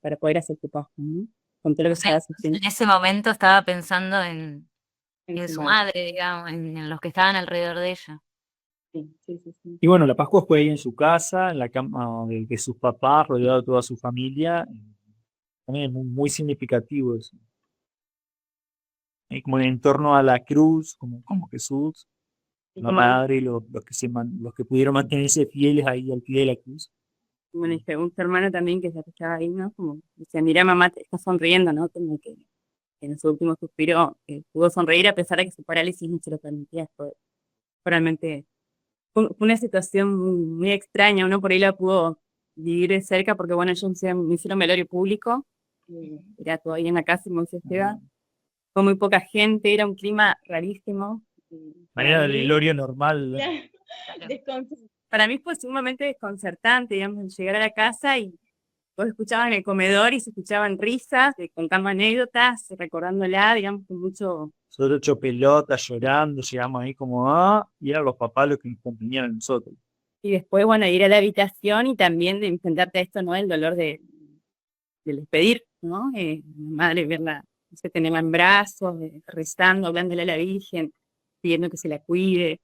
para poder hacer tu paso, ¿no? Con todo lo que O sea, estaba haciendo en ese momento estaba pensando en en su su madre. madre, digamos, en los que estaban alrededor de ella. Sí, sí, sí, sí. Y bueno, la Pascua fue ahí en su casa, en la cama de sus papás, rodeado de toda su familia. También es muy significativo eso. Y como en torno a la cruz, como Jesús, Y la como, madre y los que pudieron mantenerse fieles ahí al pie de la cruz. como le dice un hermano también que ya estaba ahí, ¿no? Como dice, mira mamá, te está sonriendo, ¿no? Como que en su último suspiro pudo sonreír a pesar de que su parálisis no se lo permitía. Fue realmente fue una situación muy extraña. Uno por ahí la pudo vivir de cerca porque, bueno, ellos me hicieron velorio público. Era todo ahí en la casa, como dice Esteban. Fue muy poca gente, era un clima rarísimo. Manera del velorio normal. Para mí fue sumamente desconcertante, digamos, llegar a la casa y vos escuchabas en el comedor y se escuchaban risas, contando anécdotas, recordándola, digamos, con mucho. Nosotros hecho pelota, llorando, llegamos ahí como, y eran los papás los que nos acompañaban a nosotros. Y después, bueno, ir a la habitación y también de enfrentarte a esto, ¿no? El dolor de despedir, ¿no? Mi madre verla, no sé, tenerla en brazos, rezando, hablándole a la Virgen, pidiendo que se la cuide.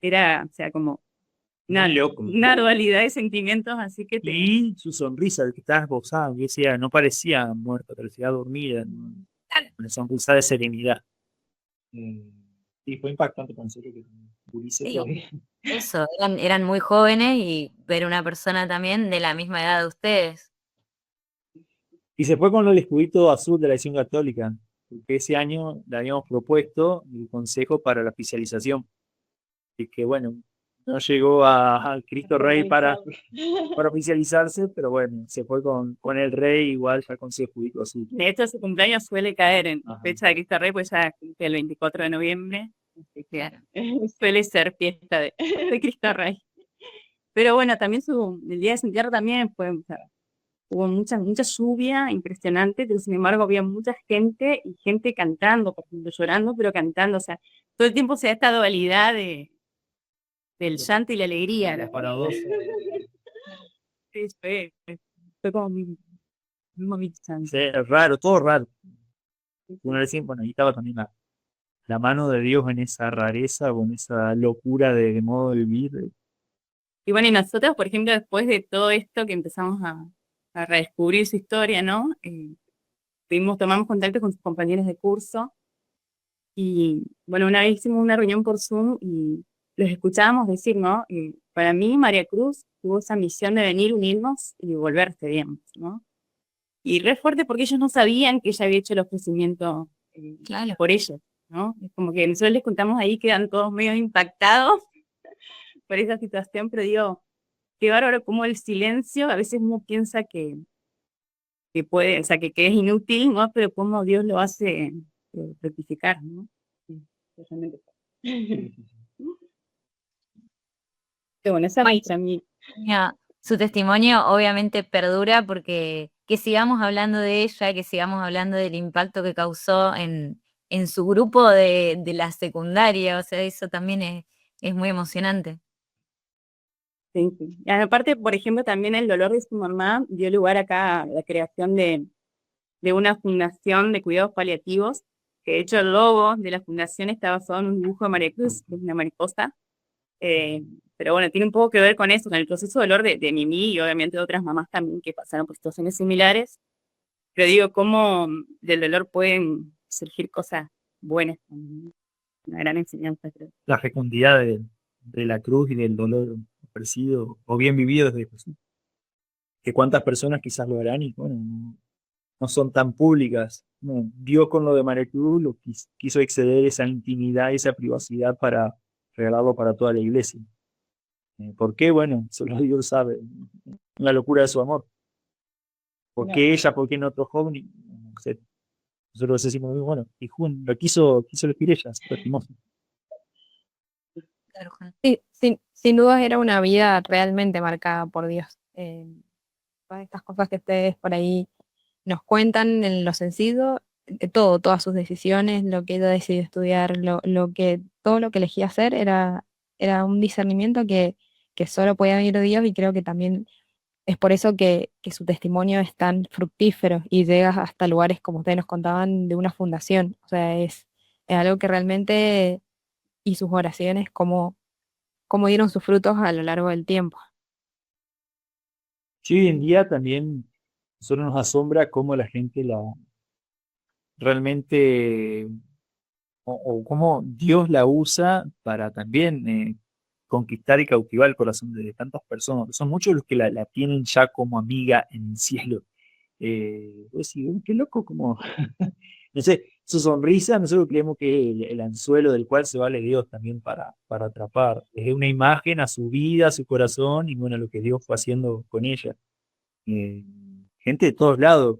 Era, o sea, como Muy loco. una dualidad de sentimientos, así que Y su sonrisa, de que estaba esbozada, que decía, no parecía muerta, parecía dormida, ¿no? Una sonrisa de serenidad. Sí, fue impactante pensar que Ulises Sí, todavía. eso, eran muy jóvenes y ver una persona también de la misma edad de ustedes. Y se fue con el escudito azul de la Acción Católica, porque ese año le habíamos propuesto el consejo para la oficialización. Y que bueno, no llegó al Cristo Rey para oficializarse, pero bueno, se fue con el Rey igual ya con su escudito azul. de hecho su cumpleaños suele caer en Ajá. fecha de Cristo Rey, pues ya cumple el 24 de noviembre, así que Claro. suele ser fiesta de Cristo Rey. Pero bueno, también el día de su entierro también fue, o sea, hubo mucha lluvia impresionante, pero sin embargo había mucha gente y gente cantando, por ejemplo, llorando, pero cantando. O sea, todo el tiempo se da esta dualidad del llanto y la alegría. Las paradojas. Sí, fue como mi momento. Sí, raro, todo raro. Uno decía, bueno, ahí estaba también la mano de Dios en esa rareza, con esa locura de modo de vivir. Y bueno, y nosotros, por ejemplo, después de todo esto que empezamos a redescubrir su historia, ¿no? Tomamos contacto con sus compañeros de curso y, bueno, una vez hicimos una reunión por Zoom y los escuchábamos decir, ¿no? Para mí, María Cruz tuvo esa misión de venir, unirnos y volverse, digamos, ¿no? Y re fuerte porque ellos no sabían que ella había hecho el ofrecimiento Claro. por ellos, ¿no? Es como que nosotros les contamos ahí, quedan todos medio impactados por esa situación, pero digo, qué bárbaro como el silencio, a veces uno piensa que puede, o sea, que es inútil, ¿no? Pero cómo Dios lo hace rectificar, ¿no? Sí, realmente. Qué bueno, esa Ay, muestra a mí. Mira, su testimonio obviamente perdura porque que sigamos hablando de ella, que sigamos hablando del impacto que causó en su grupo de la secundaria, o sea, eso también es muy emocionante. Sí, sí. Y aparte, por ejemplo, también el dolor de su mamá dio lugar acá a la creación de una fundación de cuidados paliativos, que de hecho el logo de la fundación está basado en un dibujo de María Cruz, que es una mariposa. Pero bueno, tiene un poco que ver con eso, con el proceso de dolor de Mimi y obviamente de otras mamás también que pasaron por situaciones similares. Pero digo, cómo del dolor pueden surgir cosas buenas, una gran enseñanza, creo. La fecundidad de la cruz y del dolor ofrecido o bien vivido desde Jesús. Que cuántas personas quizás lo harán y bueno, no son tan públicas. No, Dios con lo de María Cruz lo quiso exceder esa intimidad, esa privacidad para regalarlo para toda la iglesia. ¿Por qué? Bueno, solo Dios sabe. La locura de su amor. ¿Por No. qué ella? ¿Por qué no otro joven? No sé. Nosotros decimos, bueno, y lo quiso elegir ella, lastimos. Claro, Juan. Sí, sin dudas era una vida realmente marcada por Dios. Todas estas cosas que ustedes por ahí nos cuentan en lo sencillo, todas sus decisiones, lo que ella decidió estudiar, todo lo que elegía hacer era un discernimiento que solo podía venir de Dios y creo que también es por eso que su testimonio es tan fructífero y llega hasta lugares, como ustedes nos contaban, de una fundación. O sea, es algo que realmente, y sus oraciones, como dieron sus frutos a lo largo del tiempo. Sí, hoy en día también solo nos asombra cómo la gente la realmente o cómo Dios la usa para también conquistar y cautivar el corazón de tantas personas. Son muchos los que la tienen ya como amiga en el cielo. Pues sí, qué loco, como, no sé, su sonrisa, nosotros creemos que es el anzuelo del cual se vale Dios también para atrapar. Es una imagen a su vida, a su corazón y bueno, lo que Dios fue haciendo con ella. Eh, Gente de todos lados,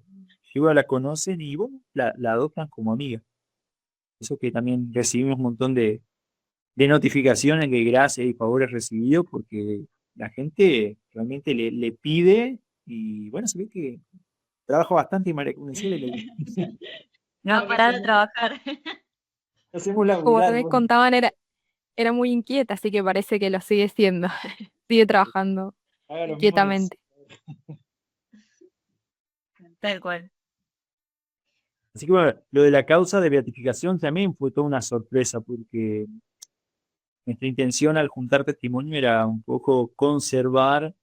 igual la conocen y bueno, la adoptan como amiga. Eso que también recibimos un montón de notificaciones de gracias y favores recibidos porque la gente realmente le pide y bueno, se ve que trabaja bastante y María Conexión le No va a parar de trabajar. hacemos Como laburar, ustedes bueno, contaban, era muy inquieta, así que parece que lo sigue siendo. Sigue trabajando haga lo mismo. inquietamente. Tal cual. Así que bueno, lo de la causa de beatificación también fue toda una sorpresa porque nuestra intención al juntar testimonio era un poco conservar,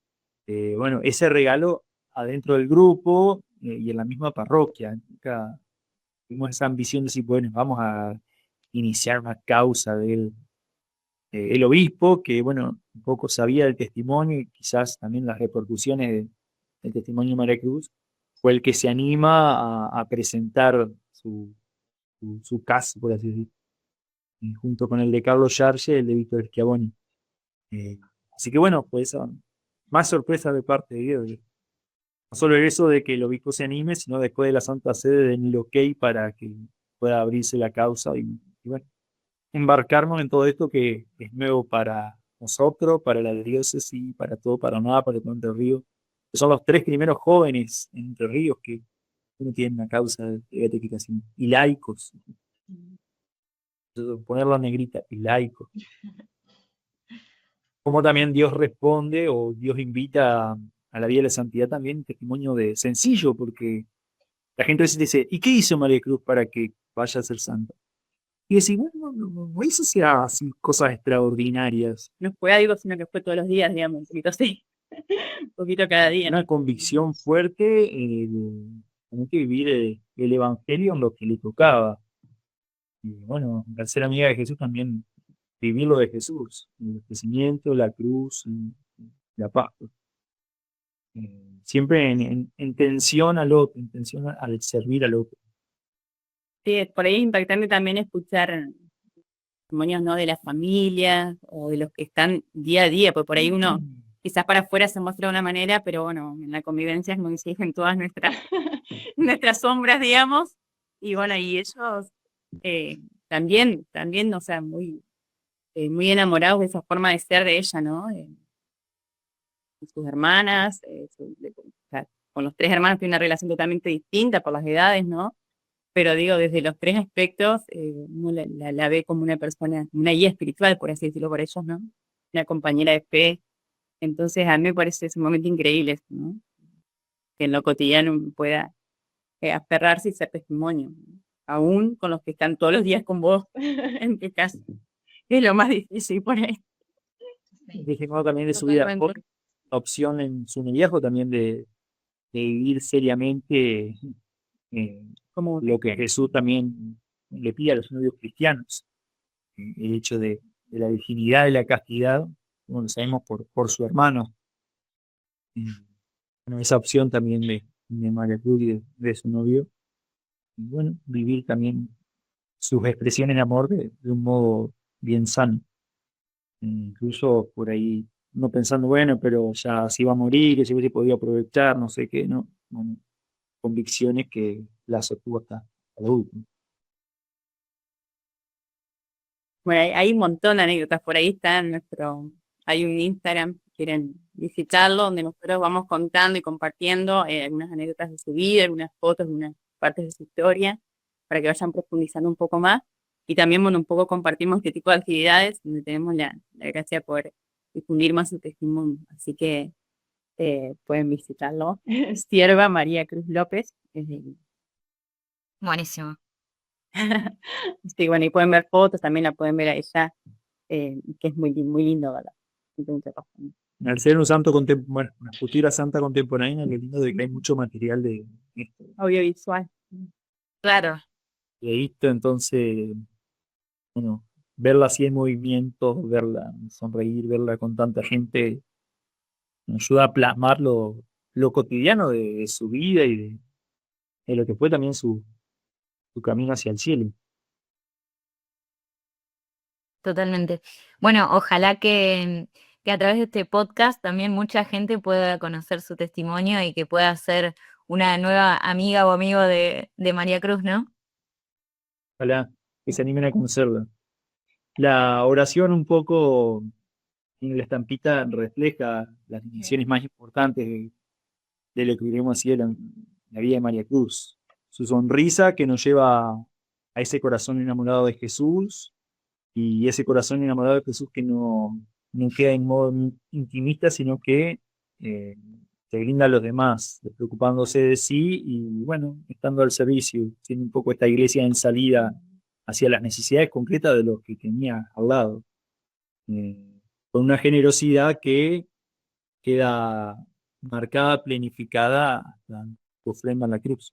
bueno, ese regalo adentro del grupo y en la misma parroquia. Nunca tuvimos esa ambición de decir, bueno, vamos a iniciar una causa del el obispo, que bueno, un poco sabía del testimonio y quizás también las repercusiones del testimonio de María Cruz, fue el que se anima a presentar su caso, por así decirlo, junto con el de Carlos Yarge y el de Víctor Schiavoni. Eh, Así que bueno, pues más sorpresa de parte de Dios. No solo eso de que el obispo se anime, sino después de la Santa Sede den el ok para que pueda abrirse la causa y bueno, embarcarnos en todo esto que es nuevo para nosotros, para la diócesis, para todo, para nada, para todo Entre Ríos. Son los tres primeros jóvenes en Entre Ríos que uno tiene una causa de beatificación. Y laicos, ponerlo en negrita, y laicos. Como también Dios responde o Dios invita a la vida de la santidad también, testimonio de sencillo, porque la gente a veces dice, ¿y qué hizo María Cruz para que vaya a ser santa? Y decir, bueno, no hizo así cosas extraordinarias. No fue algo, sino que fue todos los días, digamos, un poquito así, un poquito cada día. Una convicción fuerte de tener que vivir el evangelio en lo que le tocaba. Y bueno, al ser amiga de Jesús también vivir lo de Jesús, el crecimiento, la cruz, la paz. Siempre en tensión al otro, en tensión al servir al otro. Sí, por ahí es impactante también escuchar testimonios, ¿no? De las familias o de los que están día a día, porque por ahí uno quizás para afuera se muestra de una manera, pero bueno, en la convivencia es muy en todas nuestras sombras, digamos, y bueno, y ellos también, o sea, muy enamorados de esa forma de ser de ella, ¿no? De sus hermanas, o sea, con los tres hermanos tiene una relación totalmente distinta por las edades, ¿no? Pero digo, desde los tres aspectos, uno la ve como una persona, una guía espiritual, por así decirlo, por ellos, ¿no? Una compañera de fe. Entonces, a mí me parece sumamente increíble, ¿no? Que en lo cotidiano uno pueda aferrarse y ser testimonio, ¿no? Aún con los que están todos los días con vos, en tu casa. Es lo más difícil por ahí. Dije, no, también de su vida, Totalmente. opción en su noviazgo también de vivir seriamente Como lo que Jesús también le pide a los novios cristianos, el hecho de de la virginidad, de la castidad, como lo sabemos por su hermano. Bueno, esa opción también de María Cruz y de su novio. Y bueno, vivir también sus expresiones de amor de un modo bien sano. Incluso por ahí, no pensando, bueno, pero ya se iba a morir, que se hubiese podido aprovechar, no sé qué, ¿no? Bueno, convicciones que la sostuvo hasta el último. Bueno, hay un montón de anécdotas, por ahí está en hay un Instagram, si quieren visitarlo, donde nosotros vamos contando y compartiendo algunas anécdotas de su vida, algunas fotos, algunas partes de su historia, para que vayan profundizando un poco más. Y también, bueno, un poco compartimos qué tipo de actividades, donde tenemos la gracia de poder difundir más su testimonio. Así que pueden visitarlo. Sierva María Cruz López. Buenísimo. Sí, bueno, y pueden ver fotos, también la pueden ver a ella, que es muy, muy lindo, ¿verdad? Entonces, Al ser un santo contemporáneo, una futura santa contemporánea, lo lindo de que hay mucho material de esto. audiovisual. Claro, De esto, entonces, bueno, verla así en movimiento, verla sonreír, verla con tanta gente, nos ayuda a plasmar lo cotidiano de su vida y de lo que fue también su camino hacia el cielo. totalmente. Bueno, ojalá que a través de este podcast también mucha gente pueda conocer su testimonio y que pueda ser una nueva amiga o amigo de María Cruz, ¿no? Ojalá que se animen a conocerla. La oración un poco en la estampita refleja las dimensiones más importantes de lo que vivimos así en la vida de María Cruz. Su sonrisa que nos lleva a ese corazón enamorado de Jesús y ese corazón enamorado de Jesús que no queda en modo intimista, sino que eh, se brinda a los demás, preocupándose de sí y bueno, estando al servicio, siendo un poco esta iglesia en salida hacia las necesidades concretas de los que tenía al lado, eh, con una generosidad que queda marcada, planificada hasta que ofrenda la cruz.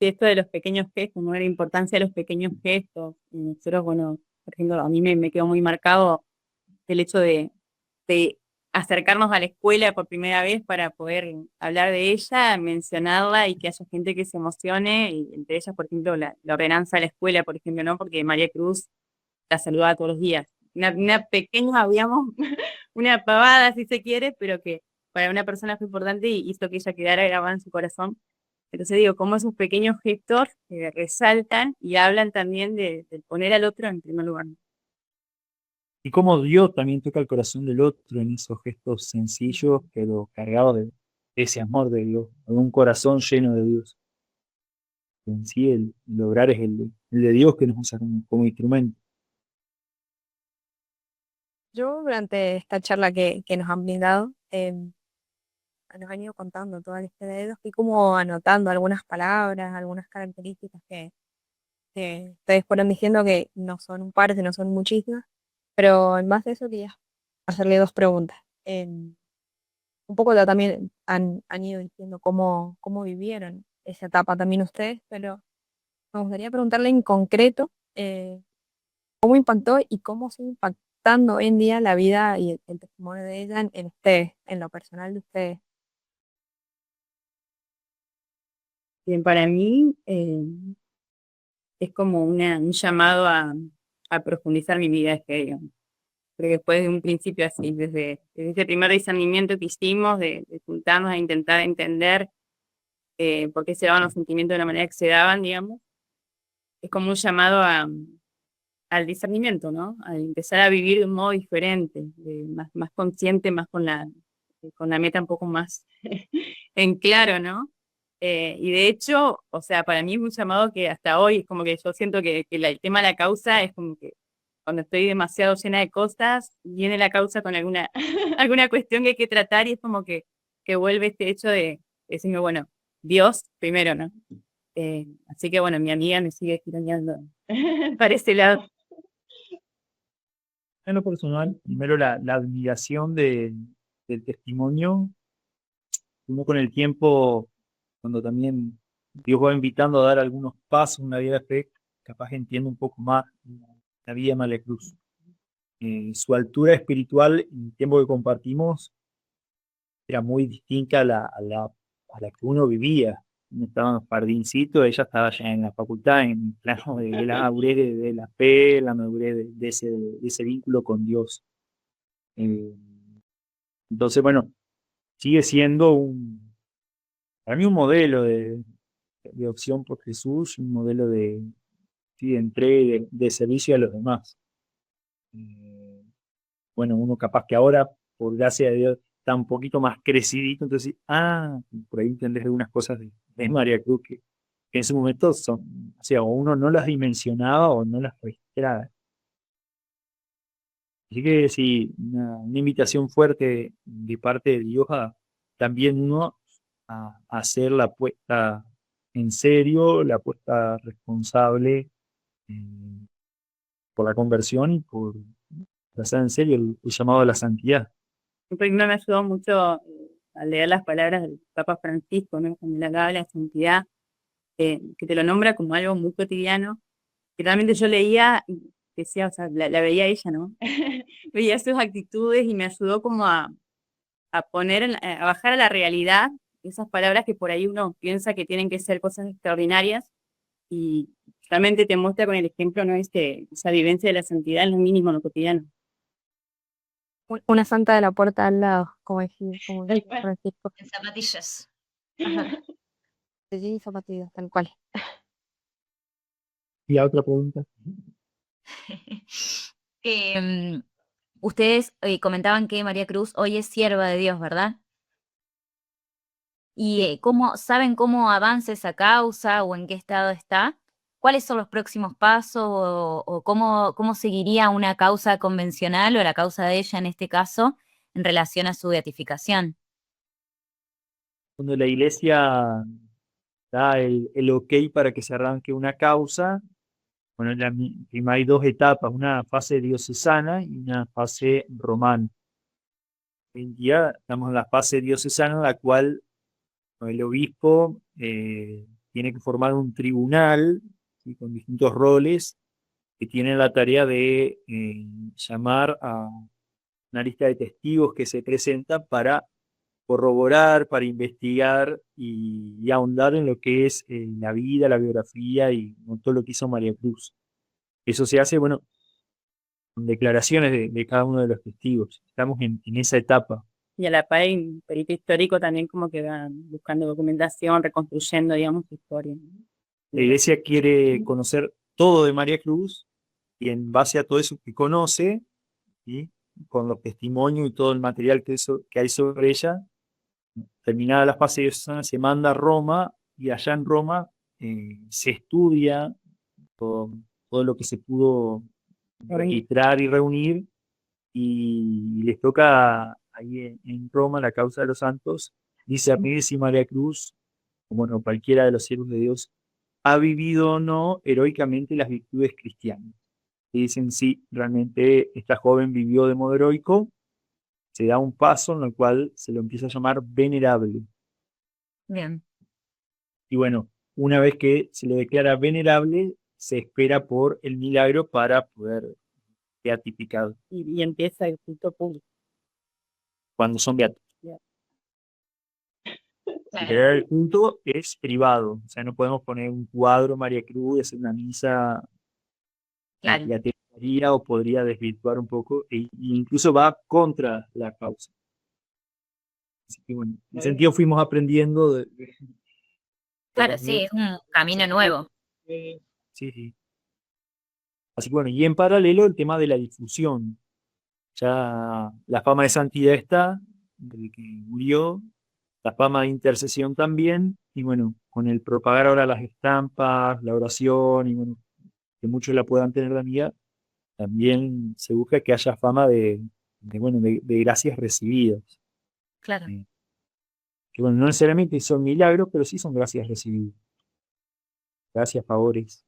Sí, esto de los pequeños gestos, ¿no? La importancia de los pequeños gestos. Y nosotros, bueno, por ejemplo, a mí me quedó muy marcado el hecho de acercarnos a la escuela por primera vez para poder hablar de ella, mencionarla y que haya gente que se emocione, y entre ellas, por ejemplo, la ordenanza de la escuela, por ejemplo, ¿no? Porque María Cruz la saludaba todos los días. Una pequeña, digamos, una pavada si se quiere, pero que para una persona fue importante y hizo que ella quedara grabada en su corazón. Entonces digo, cómo esos pequeños gestos resaltan y hablan también de poner al otro en primer lugar. Y cómo Dios también toca el corazón del otro en esos gestos sencillos, pero cargados de ese amor de Dios, de un corazón lleno de Dios. En sí, el lograr es el de Dios que nos usa como instrumento. Yo durante esta charla que nos han brindado, nos han ido contando toda la historia de ellos, fui como anotando algunas palabras, algunas características que ustedes fueron diciendo que no son un par, no son muchísimas, pero en base a eso quería hacerle dos preguntas. Un poco ya también han ido diciendo cómo vivieron esa etapa también ustedes, pero me gustaría preguntarle en concreto cómo impactó y cómo sigue impactando hoy en día la vida y el testimonio de ella en ustedes, en lo personal de ustedes. Bien, para mí es como un llamado a profundizar mi vida, es que digamos. Creo que después de un principio así, desde ese primer discernimiento que hicimos, de juntarnos a intentar entender por qué se daban los sentimientos de la manera que se daban, digamos, es como un llamado al discernimiento, ¿no? A empezar a vivir de un modo diferente, más consciente, más con la meta un poco más en claro, ¿no? Y de hecho, o sea, para mí es un llamado que hasta hoy es como que yo siento que el tema de la causa es como que cuando estoy demasiado llena de cosas, viene la causa con alguna, alguna cuestión que hay que tratar y es como que vuelve este hecho de decirme, bueno, Dios primero, ¿no? Así que bueno, mi amiga me sigue tironeando para ese lado. En lo personal, primero la admiración del testimonio, uno con el tiempo, cuando también Dios va invitando a dar algunos pasos, una vida de fe, capaz entiende un poco más la vida de María Cruz. Su altura espiritual en el tiempo que compartimos era muy distinta a la que uno vivía. Uno estaba en los jardincitos, ella estaba ya en la facultad, en el plano de la madurez de la fe, la madurez de ese vínculo con Dios. Eh, entonces, bueno, sigue siendo para mí un modelo de opción por Jesús, un modelo sí, de entrega y de servicio a los demás. Bueno, uno capaz que ahora, por gracia de Dios, está un poquito más crecidito, entonces, por ahí entendés algunas cosas de María Cruz que en ese momento son, o sea, o uno no las dimensionaba o no las registraba. Así que sí, una invitación fuerte de parte de Dios a también uno a hacer la apuesta en serio, la apuesta responsable eh, por la conversión y por hacer en serio el llamado a la santidad. Siempre me ayudó mucho a leer las palabras del Papa Francisco, ¿no? Cuando le hablaba de la santidad, que te lo nombra como algo muy cotidiano, que realmente yo leía, y decía, o sea, la veía ella, ¿no? Veía sus actitudes y me ayudó como a poner, a bajar a la realidad esas palabras que por ahí uno piensa que tienen que ser cosas extraordinarias y realmente te muestra con el ejemplo, ¿no? Esa vivencia de la santidad en lo mínimo, en lo cotidiano. Una santa de la puerta al lado, como decía Francisco. En zapatillas. Ajá. Sí, zapatillas, tal cual. Y la otra pregunta. Ustedes comentaban que María Cruz hoy es sierva de Dios, ¿verdad? ¿Y saben cómo avanza esa causa o en qué estado está? ¿Cuáles son los próximos pasos o cómo seguiría una causa convencional o la causa de ella en este caso en relación a su beatificación? Cuando la iglesia da el ok para que se arranque una causa, bueno, primero hay dos etapas, una fase diocesana y una fase romana. Hoy en día estamos en la fase diocesana, en la cual el obispo tiene que formar un tribunal, ¿sí? Con distintos roles que tienen la tarea de llamar a una lista de testigos que se presentan para corroborar, para investigar y ahondar en lo que es la vida, la biografía y todo lo que hizo María Cruz. Eso se hace, bueno, con declaraciones de cada uno de los testigos. Estamos en esa etapa. Y a la par hay un perito histórico también como que van buscando documentación, reconstruyendo, digamos, su historia. La iglesia quiere conocer todo de María Cruz y en base a todo eso que conoce, ¿sí? Con los testimonios y todo el material que hay sobre ella, terminada la fase diocesana, se manda a Roma y allá en Roma se estudia todo lo que se pudo registrar y reunir y les toca ahí en Roma la causa de los santos discernir si María Cruz, o bueno, cualquiera de los siervos de Dios, ha vivido o no heroicamente las virtudes cristianas. Y dicen, sí, realmente esta joven vivió de modo heroico, se da un paso en el cual se lo empieza a llamar venerable. Bien. Y bueno, una vez que se lo declara venerable, se espera por el milagro para poder beatificado, Y empieza el culto público. cuando son beatos. Claro. El culto es privado, o sea, no podemos poner un cuadro María Cruz, hacer una misa, Claro. y atentaría o podría desvirtuar un poco, e incluso va contra la causa. Así que bueno, en ese sentido fuimos aprendiendo Claro, sí, es un camino nuevo. Sí, sí. Así que bueno, y en paralelo el tema de la difusión. Ya la fama de santidad está, desde que murió, la fama de intercesión también, y bueno, con el propagar ahora las estampas, la oración, y bueno, que muchos la puedan tener de amiga, también se busca que haya fama bueno, de gracias recibidas. Claro. Que bueno, no necesariamente son milagros, pero sí son gracias recibidas. Gracias, favores.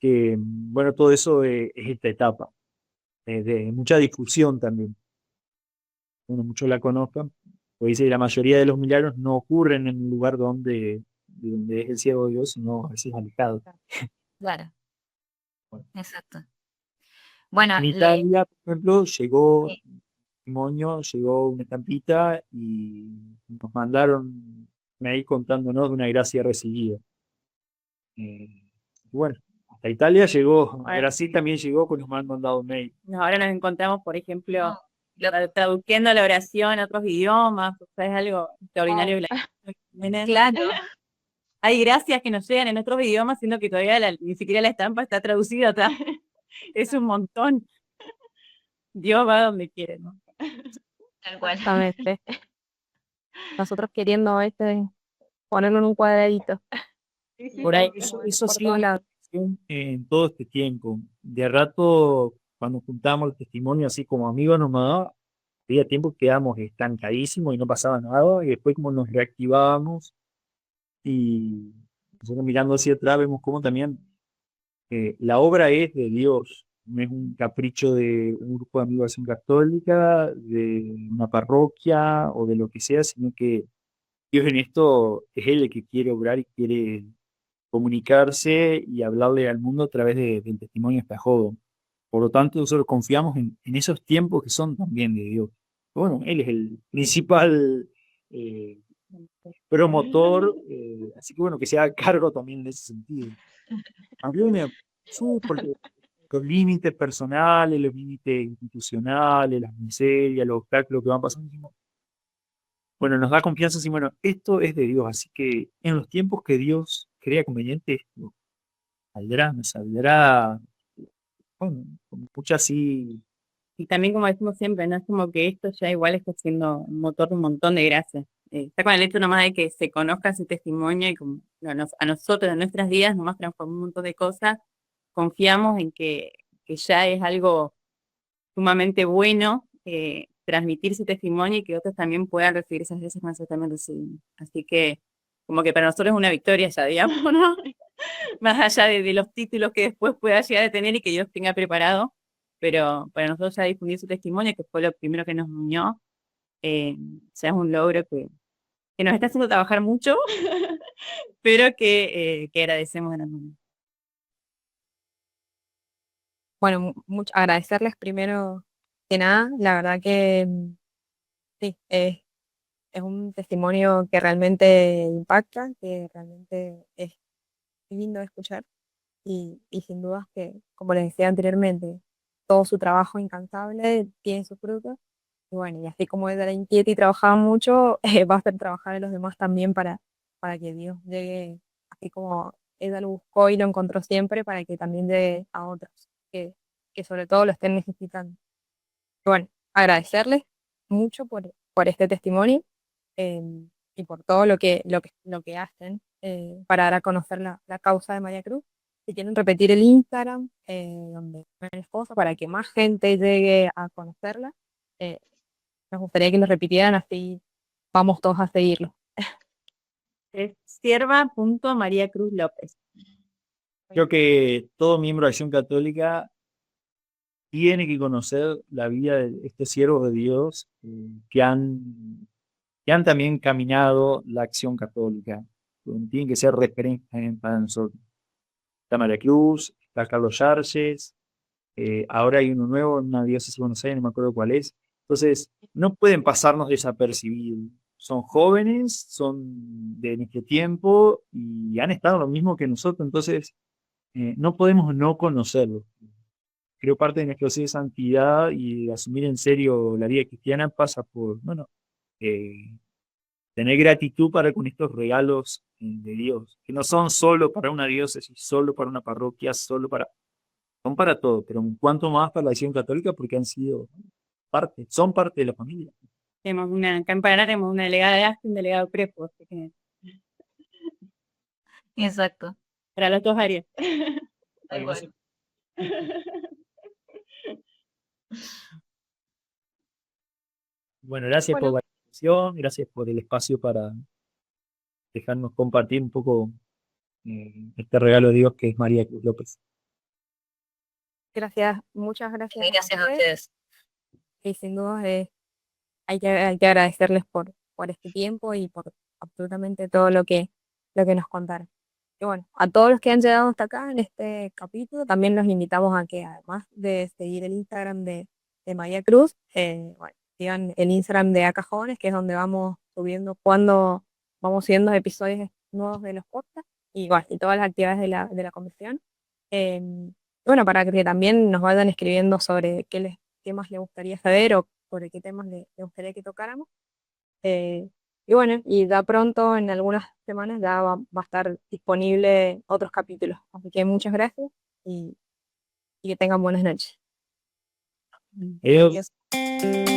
Que bueno, todo eso es esta etapa, de mucha difusión también. Bueno, muchos la conozcan, pues dice que la mayoría de los milagros no ocurren en un lugar de donde es el ciego de Dios, sino a veces alejado. Claro. Exacto. Bueno, En Italia, por ejemplo, llegó testimonio, llegó una estampita y nos mandaron mail contándonos de una gracia recibida. Bueno, hasta Italia llegó, a Bueno. Brasil también llegó, pues nos han mandado un mail. Ahora nos encontramos, por ejemplo, lo- traduciendo la oración a otros idiomas, o sea, es algo extraordinario. claro, Hay gracias que nos llegan en otros idiomas, siendo que todavía ni siquiera la estampa está traducida acá. Es un montón. Dios va donde quiere, ¿no? tal cual. Exactamente. Nosotros queriendo ponerlo en un cuadradito. Por ahí, Por eso ha por sido todos una lados. cuestión en todo este tiempo. De rato, cuando juntamos el testimonio así como amigos nomás, había tiempo que quedábamos estancadísimos y no pasaba nada, y después como nos reactivábamos y nosotros mirando hacia atrás vemos cómo también la obra es de Dios, no es un capricho de un grupo de amigos de Acción Católica, de una parroquia o de lo que sea, sino que Dios en esto es Él el que quiere obrar y quiere comunicarse y hablarle al mundo a través del testimonio de esta joven. Por lo tanto, nosotros confiamos en esos tiempos que son también de Dios. Bueno, Él es el principal eh, promotor, así que bueno, que se haga cargo también de ese sentido. A mí me porque los límites personales, los límites institucionales, las miserias, los obstáculos que van pasando, decimos, bueno, nos da confianza, así, bueno, esto es de Dios, así que en los tiempos que Dios crea conveniente, esto saldrá, me saldrá, bueno, con mucha así, Y también, como decimos siempre, no es como que esto ya igual está siendo un motor de un montón de gracias. Está con el hecho nomás de que se conozca ese testimonio y como a nosotros, en nuestras vidas, nomás transformó un montón de cosas. Confiamos en que ya es algo sumamente bueno transmitir ese testimonio y que otros también puedan recibir esas gracias que nosotros también recibimos. Así que, como que para nosotros es una victoria ya, digamos, ¿no? Más allá de los títulos que después pueda llegar a tener y que Dios tenga preparado, pero para nosotros ya difundir su testimonio, que fue lo primero que nos unió, ya es un logro que nos está haciendo trabajar mucho, pero que agradecemos enormemente. Bueno, agradecerles primero que nada. La verdad que sí, es un testimonio que realmente impacta, que realmente es lindo de escuchar y sin dudas que, como les decía anteriormente, todo su trabajo incansable tiene sus frutos. Y bueno, y así como ella era inquieta y trabajaba mucho, va a hacer trabajar a los demás también para que Dios llegue, así como ella lo buscó y lo encontró siempre, para que también llegue a otros, que sobre todo lo estén necesitando. Y bueno, agradecerles mucho por este testimonio eh, y por todo lo que hacen para dar a conocer la causa de María Cruz. Si quieren repetir el Instagram, donde fue el esposo, para que más gente llegue a conocerla, eh, nos gustaría que lo repitieran, así vamos todos a seguirlo. Es sierva.María Cruz López. creo que todo miembro de Acción Católica tiene que conocer la vida de estos siervos de Dios que han también caminado la acción católica. Tienen que ser referentes también para nosotros. Está María Cruz, está Carlos Yarges, ahora hay uno nuevo en una diócesis de Buenos Aires, no me acuerdo cuál es. Entonces, no pueden pasarnos desapercibidos. Son jóvenes, son de nuestro tiempo y han estado lo mismo que nosotros, entonces no podemos no conocerlos. Creo parte de nuestro ser de santidad y asumir en serio la vida cristiana pasa por, bueno, eh, tener gratitud para con estos regalos de Dios, que no son solo para una diócesis, solo para una parroquia, solo para, son para todo, pero en cuanto más para la acción católica porque han sido parte, son parte de la familia. Acá en Paraná tenemos una delegada de ASTE y un delegado Crespo, así que Exacto. para las dos áreas. Tal cual. Bueno, gracias por Bueno, la atención, gracias por el espacio para dejarnos compartir un poco este regalo de Dios que es María Cruz López. gracias, muchas gracias Gracias a ustedes, ustedes. y sin duda hay que agradecerles por este tiempo y por absolutamente todo lo que nos contaron. Y bueno, a todos los que han llegado hasta acá en este capítulo, también los invitamos a que además de seguir el Instagram de María Cruz, bueno, sigan el Instagram de Acá Jóvenes, que es donde vamos subiendo cuando vamos subiendo episodios nuevos de los podcasts y, bueno, y todas las actividades de la comisión. Bueno, para que también nos vayan escribiendo sobre qué más les gustaría saber o sobre qué temas les gustaría que tocáramos. Y bueno, y ya pronto, en algunas semanas, ya va a estar disponible otros capítulos. Así que muchas gracias y que tengan buenas noches. Adiós. Adiós.